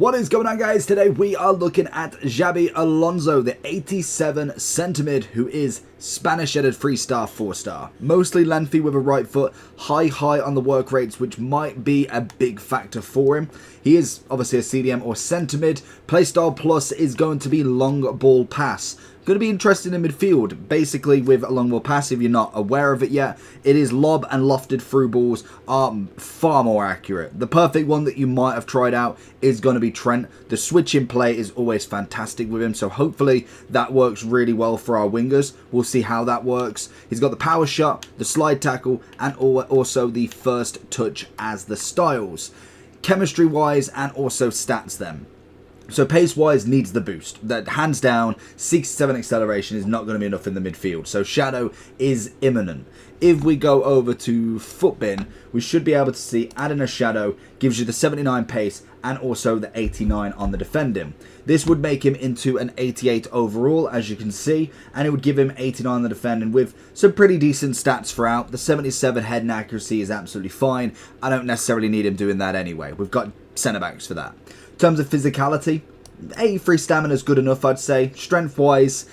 What is going on, guys? Today we are looking at Xabi Alonso, the 87 centre mid, who is Spanish-headed 3-star, 4-star. Mostly lengthy with a right foot, high on the work rates, which might be a big factor for him. He is obviously a CDM or centre mid. Playstyle plus is going to be long ball pass. Going to be interesting in midfield. Basically, with a long ball pass, if you're not aware of it yet, it is lob and lofted through balls are far more accurate. The perfect one that you might have tried out is going to be Trent. The switch in play is always fantastic with him, so hopefully that works really well for our wingers. We'll see how that works. He's got the power shot, the slide tackle, and also the first touch as the styles. Chemistry-wise and also stats then. So pace-wise needs the boost. That hands down, 67 acceleration is not going to be enough in the midfield. So Shadow is imminent. If we go over to Footbin, we should be able to see adding a Shadow gives you the 79 pace and also the 89 on the defending. This would make him into an 88 overall, as you can see, and it would give him 89 on the defending with some pretty decent stats throughout. The 77 head and accuracy is absolutely fine. I don't necessarily need him doing that anyway. We've got centre-backs for that. In terms of physicality, 83 stamina is good enough, I'd say. Strength-wise,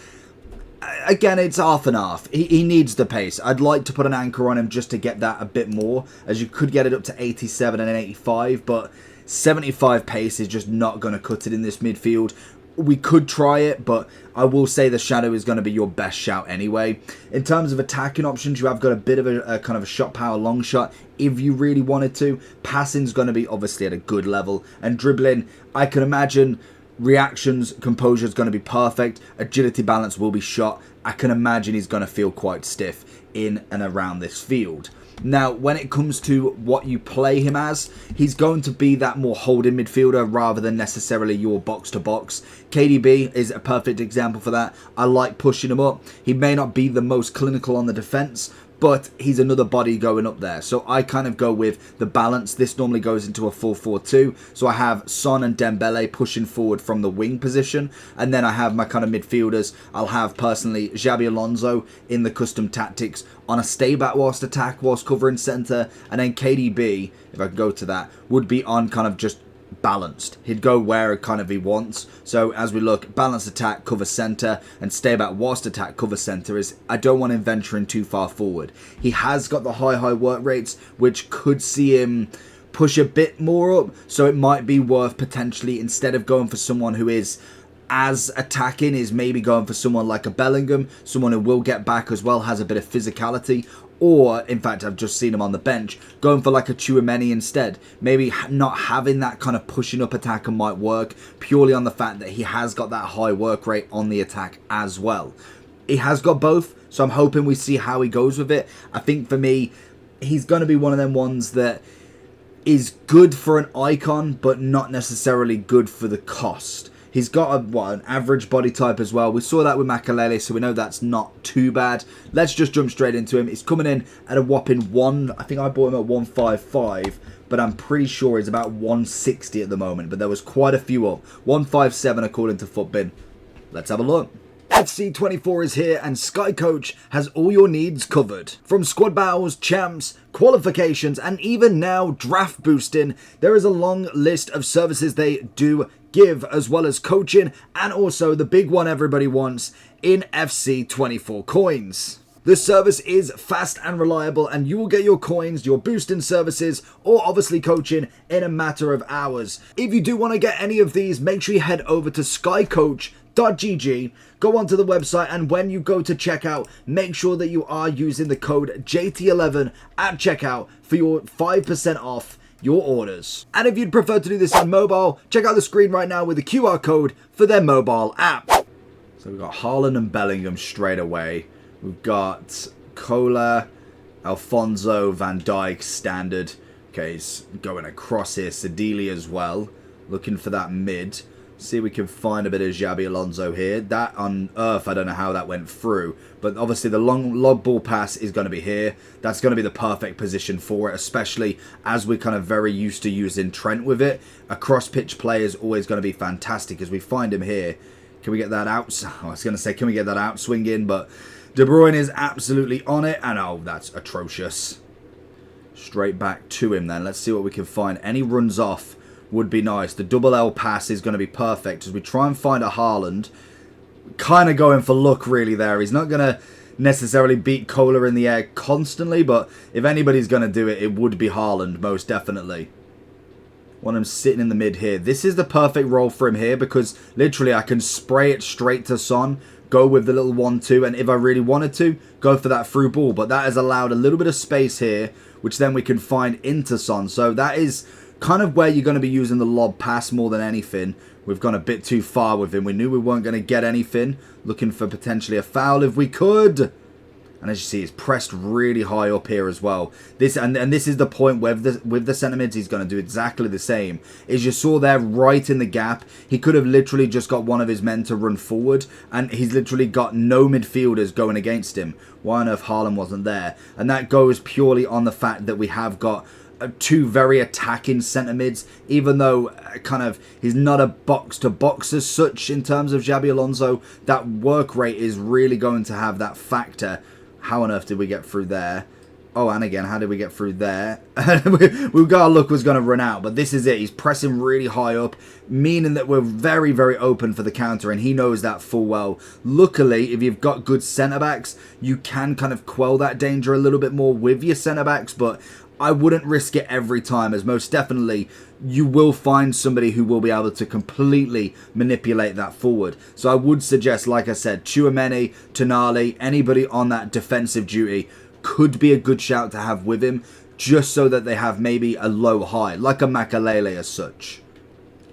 again, it's half and half. He needs the pace. I'd like to put an anchor on him just to get that a bit more, as you could get it up to 87 and an 85, but 75 pace is just not going to cut it in this midfield. We could try it, but I will say the Shadow is going to be your best shout anyway. In terms of attacking options, you have got a bit of a kind of a shot power long shot if you really wanted to. Passing's going to be obviously at a good level, and dribbling, I can imagine reactions, composure is going to be perfect. Agility balance will be shot. I can imagine he's going to feel quite stiff in and around this field. Now, when it comes to what you play him as, he's going to be that more holding midfielder rather than necessarily your box-to-box. KDB is a perfect example for that. I like pushing him up. He may not be the most clinical on the defense, but he's another body going up there. So I kind of go with the balance. This normally goes into a 4-4-2. So I have Son and Dembele pushing forward from the wing position. And then I have my kind of midfielders. I'll have personally Xabi Alonso in the custom tactics on a stay back whilst attack, whilst covering centre. And then KDB, if I can go to that, would be on kind of just balanced. He'd go where kind of he wants. So as we look, balanced attack, cover centre, and stay back whilst attack, cover centre is, I don't want him venturing too far forward. He has got the high work rates, which could see him push a bit more up. So it might be worth potentially, instead of going for someone who is as attacking, is maybe going for someone like a Bellingham, someone who will get back as well, has a bit of physicality. Or, in fact, I've just seen him on the bench, going for like a Tchouaméni instead. Maybe not having that kind of pushing up attacker might work, purely on the fact that he has got that high work rate on the attack as well. He has got both, so I'm hoping we see how he goes with it. I think for me, he's going to be one of them ones that is good for an icon, but not necessarily good for the cost. He's got an average body type as well. We saw that with Makalele, so we know that's not too bad. Let's just jump straight into him. He's coming in at a whopping I think I bought him at 155, but I'm pretty sure he's about 160 at the moment. But there was quite a few up. 157 according to Footbin. Let's have a look. FC24 is here, and Sky Coach has all your needs covered. From squad battles, champs, qualifications, and even now draft boosting, there is a long list of services they do give, as well as coaching, and also the big one everybody wants in FC24 coins. This service is fast and reliable, and you will get your coins, your boosting services, or obviously coaching in a matter of hours. If you do want to get any of these, make sure you head over to skycoach.gg, go onto the website, and when you go to checkout, make sure that you are using the code JT11 at checkout for your 5% off your orders. And if you'd prefer to do this on mobile, check out the screen right now with the QR code for their mobile app. So we've got Haaland and Bellingham straight away. We've got Cola, Alfonso, Van Dijk, standard. Okay, he's going across here. Sedili as well. Looking for that mid. See if we can find a bit of Xabi Alonso here. That on Earth, I don't know how that went through. But obviously the long ball pass is going to be here. That's going to be the perfect position for it, especially as we're kind of very used to using Trent with it. A cross-pitch play is always going to be fantastic as we find him here. Can we get that out? I was going to say, can we get that out swing in? But De Bruyne is absolutely on it. And oh, that's atrocious. Straight back to him then. Let's see what we can find. Any runs off would be nice. The double L pass is going to be perfect as we try and find a Haaland. Kind of going for luck really there. He's not going to necessarily beat Kohler in the air constantly, but if anybody's going to do it, it would be Haaland, most definitely. Want him sitting in the mid here. This is the perfect role for him here because literally I can spray it straight to Son, go with the little 1-2, and if I really wanted to, go for that through ball. But that has allowed a little bit of space here, which then we can find into Son. So that is kind of where you're going to be using the lob pass more than anything. We've gone a bit too far with him. We knew we weren't going to get anything. Looking for potentially a foul if we could. And as you see, it's pressed really high up here as well. This is the point where with the centre mids, he's going to do exactly the same. As you saw there, right in the gap, he could have literally just got one of his men to run forward, and he's literally got no midfielders going against him. Why on earth Haaland wasn't there? And that goes purely on the fact that we have got two very attacking centre mids, even though kind of he's not a box-to-box as such in terms of Xabi Alonso. That work rate is really going to have that factor. How on earth did we get through there? Oh, and again, how did we get through there? We got our luck was going to run out, but this is it. He's pressing really high up, meaning that we're very, very open for the counter, and he knows that full well. Luckily, if you've got good centre-backs, you can kind of quell that danger a little bit more with your centre-backs, but I wouldn't risk it every time, as most definitely you will find somebody who will be able to completely manipulate that forward. So I would suggest, like I said, Tchouaméni, Tonali, anybody on that defensive duty could be a good shout to have with him, just so that they have maybe a low high, like a Makalele as such.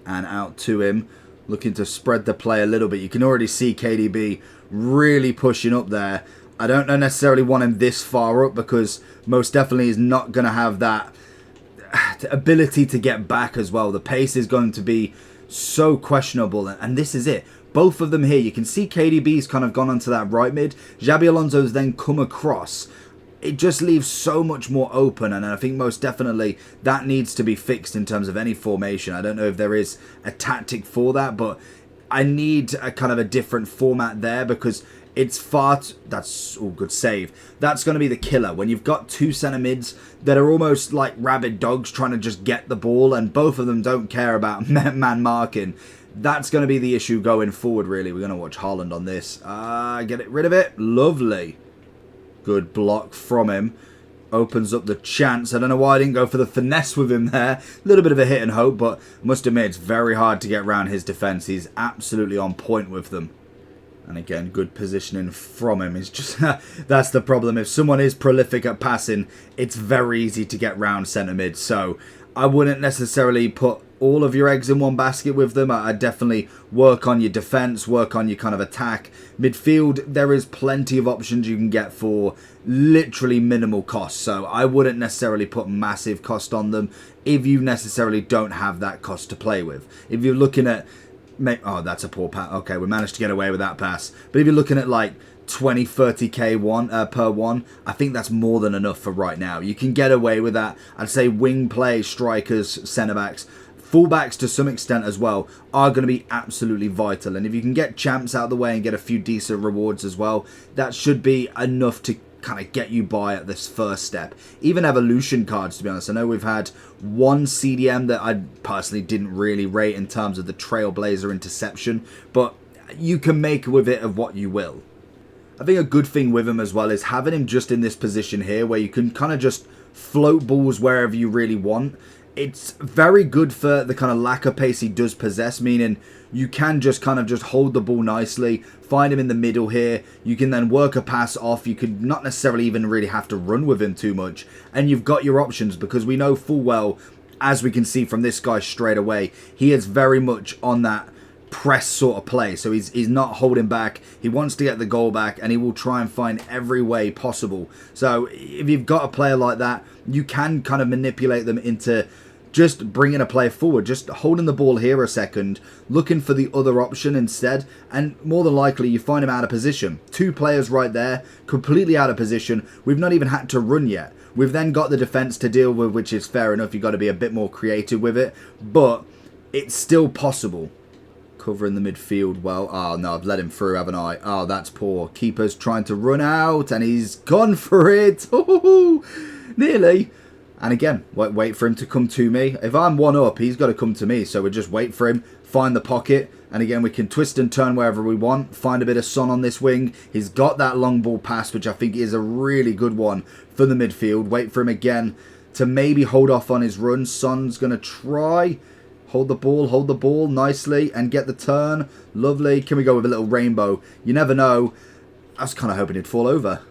And out to him, looking to spread the play a little bit. You can already see KDB really pushing up there. I don't necessarily want him this far up because most definitely is not going to have that ability to get back as well. The pace is going to be so questionable, and this is it. Both of them here, you can see KDB's kind of gone onto that right mid. Xabi Alonso's then come across. It just leaves so much more open, and I think most definitely that needs to be fixed in terms of any formation. I don't know if there is a tactic for that, but I need a kind of a different format there because it's that's all good save. That's going to be the killer. When you've got two centre mids that are almost like rabid dogs trying to just get the ball, and both of them don't care about man marking, that's going to be the issue going forward, really. We're going to watch Haaland on this. Get rid of it. Lovely. Good block from him. Opens up the chance. I don't know why I didn't go for the finesse with him there. A little bit of a hit and hope, but I must admit it's very hard to get around his defence. He's absolutely on point with them. And again, good positioning from him. It's just that's the problem. If someone is prolific at passing, it's very easy to get round centre mid. So I wouldn't necessarily put all of your eggs in one basket with them. I'd definitely work on your defence, work on your kind of attack. Midfield, there is plenty of options you can get for literally minimal cost. So I wouldn't necessarily put massive cost on them if you necessarily don't have that cost to play with. If you're looking at oh, that's a poor pass. Okay, we managed to get away with that pass. But if you're looking at like 20, 30k per one, I think that's more than enough for right now. You can get away with that. I'd say wing play, strikers, centre-backs, full-backs to some extent as well are going to be absolutely vital. And if you can get champs out of the way and get a few decent rewards as well, that should be enough to kind of get you by at this first step. Even evolution cards, to be honest. I know we've had one CDM that I personally didn't really rate in terms of the Trailblazer interception, but you can make with it of what you will. I think a good thing with him as well is having him just in this position here where you can kind of just float balls wherever you really want. It's very good for the kind of lack of pace he does possess, meaning you can just kind of just hold the ball nicely, find him in the middle here. You can then work a pass off. You could not necessarily even really have to run with him too much. And you've got your options because we know full well, as we can see from this guy straight away, he is very much on that press sort of play. So he's not holding back. He wants to get the goal back and he will try and find every way possible. So if you've got a player like that, you can kind of manipulate them into just bringing a player forward, just holding the ball here a second, looking for the other option instead, and more than likely you find him out of position. Two players right there, completely out of position. We've not even had to run yet. We've then got the defence to deal with, which is fair enough. You've got to be a bit more creative with it, but it's still possible. Covering the midfield well. Oh no, I've let him through, haven't I? Oh, that's poor. Keeper's trying to run out, and he's gone for it. Ooh, nearly. And again, wait for him to come to me. If I'm one up, he's got to come to me. So we just wait for him, find the pocket. And again, we can twist and turn wherever we want. Find a bit of Son on this wing. He's got that long ball pass, which I think is a really good one for the midfield. Wait for him again to maybe hold off on his run. Son's going to try. Hold the ball nicely and get the turn. Lovely. Can we go with a little rainbow? You never know. I was kind of hoping he'd fall over.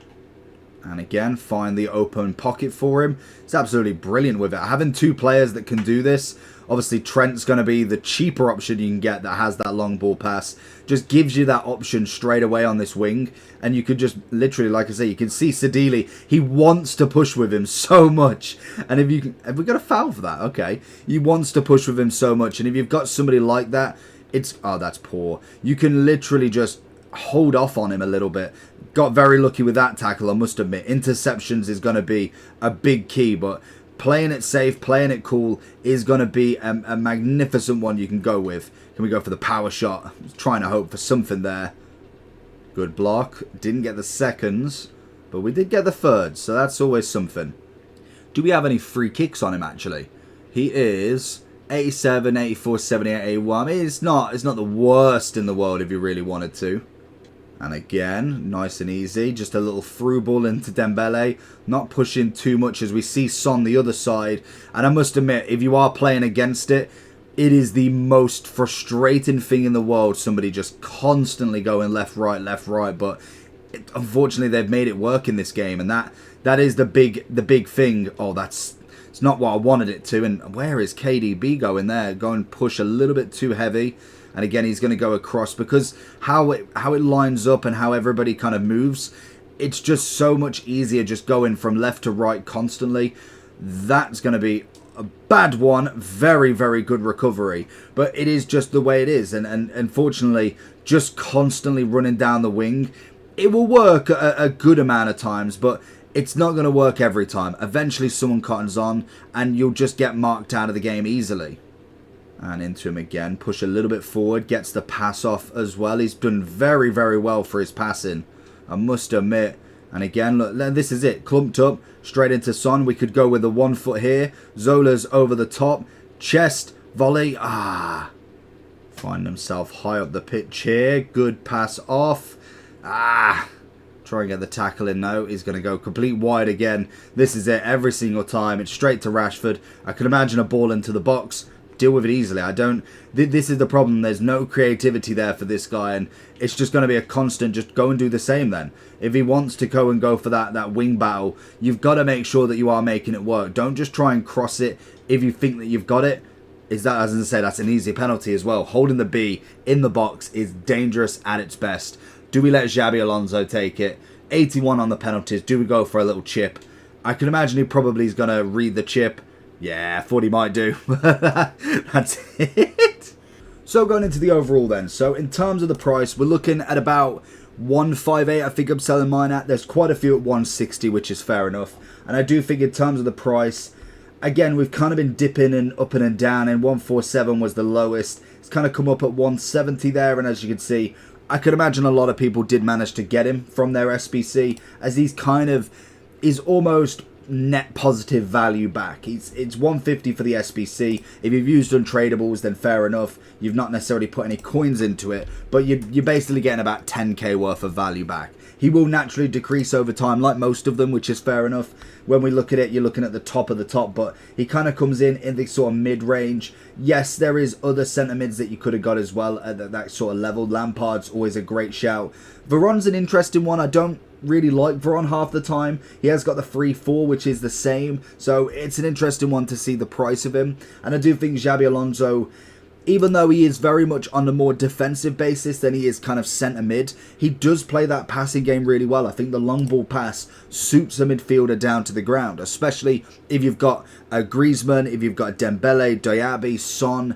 And again, find the open pocket for him. It's absolutely brilliant with it. Having two players that can do this, obviously Trent's going to be the cheaper option you can get that has that long ball pass. Just gives you that option straight away on this wing. And you could just literally, like I say, you can see Sedili. He wants to push with him so much. And if you can, have we got a foul for that? Okay. He wants to push with him so much. And if you've got somebody like that, it's, oh, that's poor. You can literally just hold off on him a little bit. Got very lucky with that tackle, I must admit. Interceptions is going to be a big key, but playing it safe, playing it cool is going to be a magnificent one you can go with. Can we go for the power shot? I was trying to hope for something there. Good block. Didn't get the seconds, but we did get the third, so that's always something. Do we have any free kicks on him, actually? He is 87, 84, 78, 81. I mean, it's not the worst in the world if you really wanted to. And again, nice and easy. Just a little through ball into Dembele. Not pushing too much as we see Son the other side. And I must admit, if you are playing against it, it is the most frustrating thing in the world. Somebody just constantly going left, right. But unfortunately, they've made it work in this game. And that is the big thing. Oh, it's not what I wanted it to. And where is KDB going there? Go and push a little bit too heavy. And again, he's going to go across because how it lines up and how everybody kind of moves, it's just so much easier just going from left to right constantly. That's going to be a bad one. Very, very good recovery. But it is just the way it is. And unfortunately, just constantly running down the wing, it will work a good amount of times, but it's not going to work every time. Eventually, someone cottons on and you'll just get marked out of the game easily. And into him again. Push a little bit forward. Gets the pass off as well. He's done very, very well for his passing, I must admit. And again, look, this is it. Clumped up. Straight into Son. We could go with the 1 foot here. Zola's over the top. Chest. Volley. Find himself high up the pitch here. Good pass off. Try and get the tackle in now. He's going to go complete wide again. This is it. Every single time. It's straight to Rashford. I can imagine a ball into the box. Deal with it easily. This is the problem. There's no creativity there for this guy, and it's just going to be a constant just go and do the same then. If he wants to go and go for that wing battle, you've got to make sure that you are making it work. Don't just try and cross it if you think that you've got it. As I say, that's an easy penalty as well. Holding the B in the box is dangerous at its best. Do we let Xabi Alonso take it? 81 on the penalties. Do we go for a little chip? I can imagine he probably is going to read the chip. Yeah, 40 might do. That's it. So going into the overall then. So in terms of the price, we're looking at about 158. I think I'm selling mine at. There's quite a few at 160, which is fair enough. And I do think in terms of the price, again, we've kind of been dipping and up and down. And 147 was the lowest. It's kind of come up at 170 there. And as you can see, I could imagine a lot of people did manage to get him from their SBC, as he's kind of is almost net positive value back. It's 150 for the SBC. If you've used untradables, then fair enough. You've not necessarily put any coins into it, but you're basically getting about 10k worth of value back. He will naturally decrease over time, like most of them, which is fair enough. When we look at it, you're looking at the top of the top, but he kind of comes in the sort of mid-range. Yes, there is other centre mids that you could have got as well at that sort of level. Lampard's always a great shout. Veron's an interesting one. I don't really like Veron half the time. He has got the 3-4, which is the same. So it's an interesting one to see the price of him. And I do think Xabi Alonso, even though he is very much on a more defensive basis than he is kind of centre mid, he does play that passing game really well. I think the long ball pass suits a midfielder down to the ground, especially if you've got Griezmann, if you've got Dembele, Diaby, Son,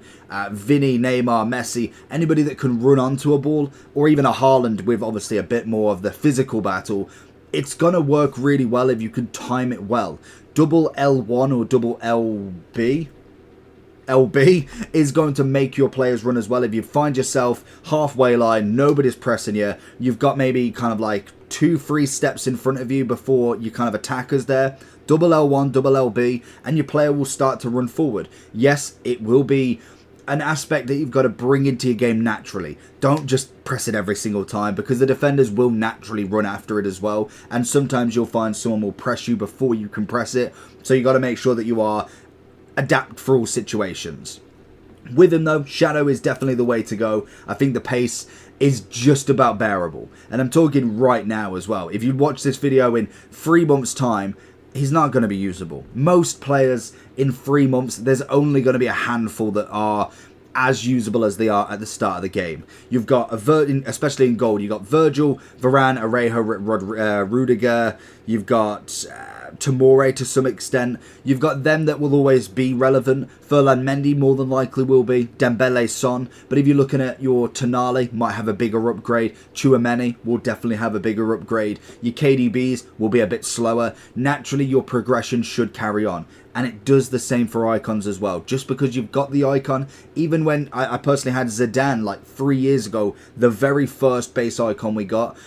Vinny, Neymar, Messi, anybody that can run onto a ball, or even a Haaland with obviously a bit more of the physical battle. It's going to work really well if you can time it well. Double L1 or double LB is going to make your players run as well. If you find yourself halfway line, nobody's pressing you, you've got maybe kind of like 2 free steps in front of you before your kind of attackers there. Double L1, double LB, and your player will start to run forward. Yes, it will be an aspect that you've got to bring into your game naturally. Don't just press it every single time, because the defenders will naturally run after it as well, and sometimes you'll find someone will press you before you can press it, so you got to make sure that you are adapt for all situations. With him though, Shadow is definitely the way to go. I think the pace is just about bearable, and I'm talking right now as well. If you watch this video in 3 months time, he's not going to be usable. Most players in 3 months, there's only going to be a handful that are as usable as they are at the start of the game. You've got, especially in gold, you've got Virgil, Varane, Arejo, Rudiger, you've got Tomori to some extent. You've got them that will always be relevant. Ferland Mendy more than likely will be. Dembele, Son. But if you're looking at your Tonali, might have a bigger upgrade. Chouameni will definitely have a bigger upgrade. Your KDBs will be a bit slower. Naturally, your progression should carry on. And it does the same for icons as well. Just because you've got the icon, even when I personally had Zidane like 3 years ago, the very first base icon we got,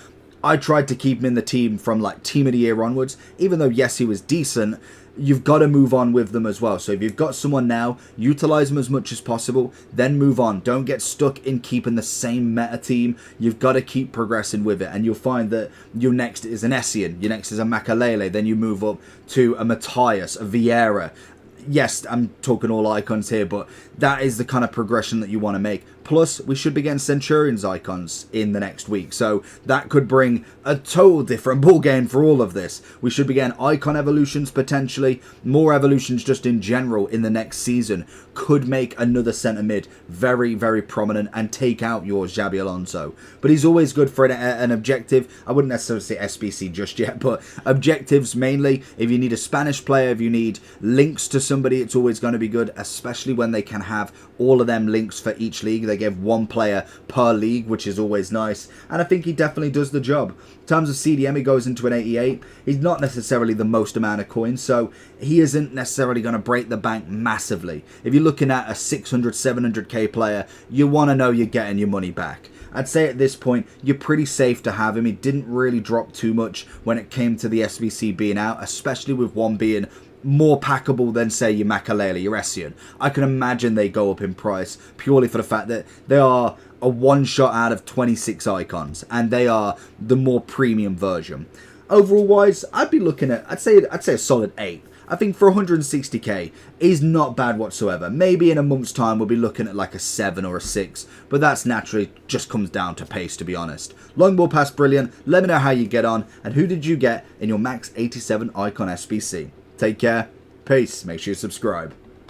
I tried to keep him in the team from like team of the year onwards. Even though, yes, he was decent, you've got to move on with them as well. So if you've got someone now, utilize them as much as possible, then move on. Don't get stuck in keeping the same meta team. You've got to keep progressing with it. And you'll find that your next is an Essien, your next is a Makalele, then you move up to a Matthias, a Vieira. Yes, I'm talking all icons here, but that is the kind of progression that you want to make. Plus, we should be getting Centurions icons in the next week, so that could bring a total different ball game for all of this. We should be getting icon evolutions potentially, more evolutions just in general in the next season. Could make another centre mid very, very prominent and take out your Xabi Alonso. But he's always good for an objective. I wouldn't necessarily say SBC just yet, but objectives mainly. If you need a Spanish player, if you need links to somebody, it's always going to be good, especially when they can have all of them links for each league. They give 1 player per league, which is always nice, and I think he definitely does the job. In terms of CDM, he goes into an 88. He's not necessarily the most amount of coins, so he isn't necessarily going to break the bank massively. If you're looking at a 600, 700k player, you want to know you're getting your money back. I'd say at this point, you're pretty safe to have him. He didn't really drop too much when it came to the SBC being out, especially with one being more packable than, say, your Makalele, your Essien. I can imagine they go up in price purely for the fact that they are a one shot out of 26 icons, and they are the more premium version. Overall wise, I'd be looking at, I'd say a solid 8. I think for 160k is not bad whatsoever. Maybe in a month's time we'll be looking at like a 7 or a 6, but that's naturally just comes down to pace, to be honest. Long ball pass, brilliant. Let me know how you get on, and who did you get in your max 87 icon SBC. Take care, peace, make sure you subscribe.